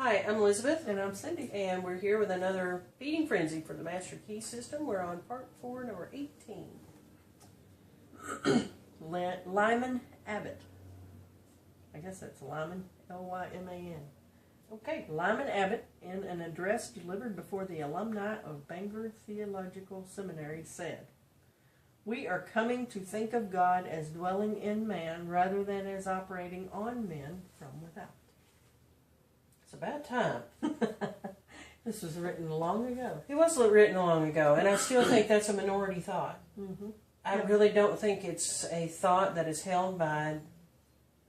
Hi, I'm Elizabeth. And I'm Cindy. And we're here with another feeding frenzy for the Master Key System. We're on part 4, number 18. Lyman Abbott. I guess that's Lyman, Lyman. Okay. Lyman Abbott, in an address delivered before the alumni of Bangor Theological Seminary, said, "We are coming to think of God as dwelling in man rather than as operating on men from without." It's about time. This was written long ago. It was written long ago, and I still think that's a minority thought. Mm-hmm. I really don't think it's a thought that is held by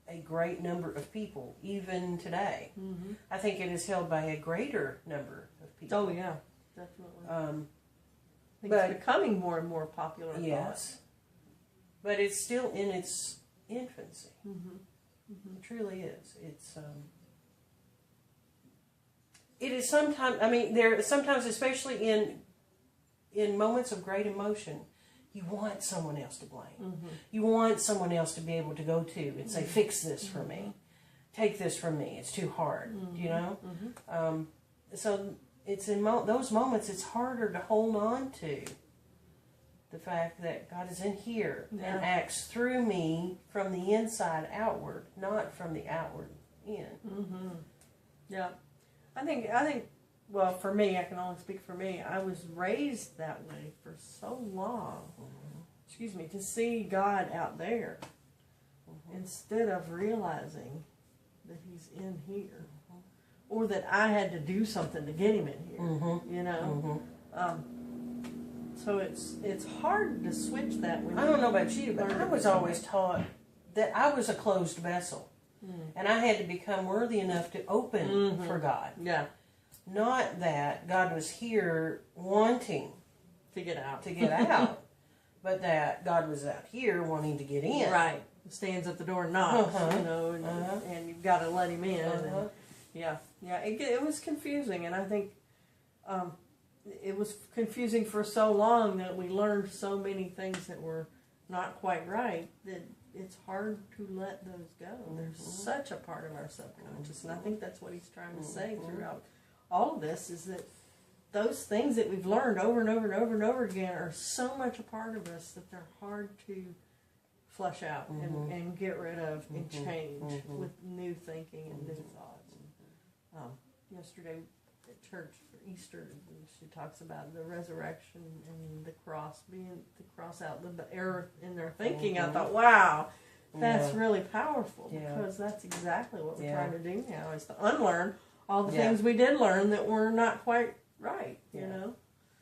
a great number of people, even today. Mm-hmm. I think it is held by a greater number of people. Oh, yeah, definitely. I think it's becoming more and more popular. Yes. But it's still in its infancy. Mm-hmm. Mm-hmm. It truly is. It is sometimes, I mean, sometimes, especially in moments of great emotion, you want someone else to blame. Mm-hmm. You want someone else to be able to go to and say, fix this for me. Take this from me. It's too hard, you know? Mm-hmm. So it's in those moments it's harder to hold on to the fact that God is in here and acts through me from the inside outward, not from the outward in. Mm-hmm. Yeah. I think, well, for me, I can only speak for me, I was raised that way for so long, to see God out there, instead of realizing that He's in here, or that I had to do something to get Him in here, you know? So it's hard to switch that. I don't know about you, but I was always taught that I was a closed vessel. And I had to become worthy enough to open for God. Yeah. Not that God was here wanting to get out, but that God was out here wanting to get in. Right. He stands at the door and knocks, you know, and you've got to let Him in. And it was confusing, and I think it was confusing for so long that we learned so many things that were not quite right that it's hard to let those go. They're such a part of our subconscious, and I think that's what He's trying to say throughout all of this, is that those things that we've learned over and over and over and over again are so much a part of us that they're hard to flush out and get rid of and change with new thinking and new thoughts. Yesterday at church for Easter, she talks about the resurrection and the cross, being the cross out, the error in their thinking. I thought, wow, that's really powerful, because that's exactly what we're trying to do now, is to unlearn all the things we did learn that were not quite right, you know?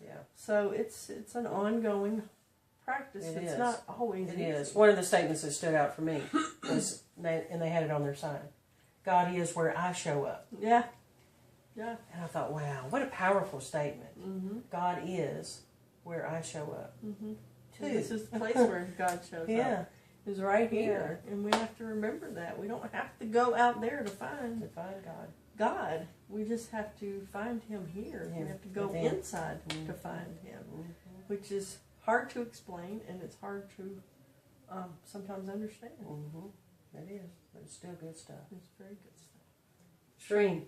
Yeah. So it's an ongoing practice. It's not always easy. It is. One of the statements that stood out for me was, and they had it on their sign, God is where I show up. Yeah. Yeah. And I thought, wow, what a powerful statement. God is where I show up. This is the place where God shows up. Is right here. And we have to remember that. We don't have to go out there to find God. We just have to find Him here. We have to go inside to find Him, which is hard to explain, and it's hard to sometimes understand. It is, but it's still good stuff. It's very good stuff. Shreen.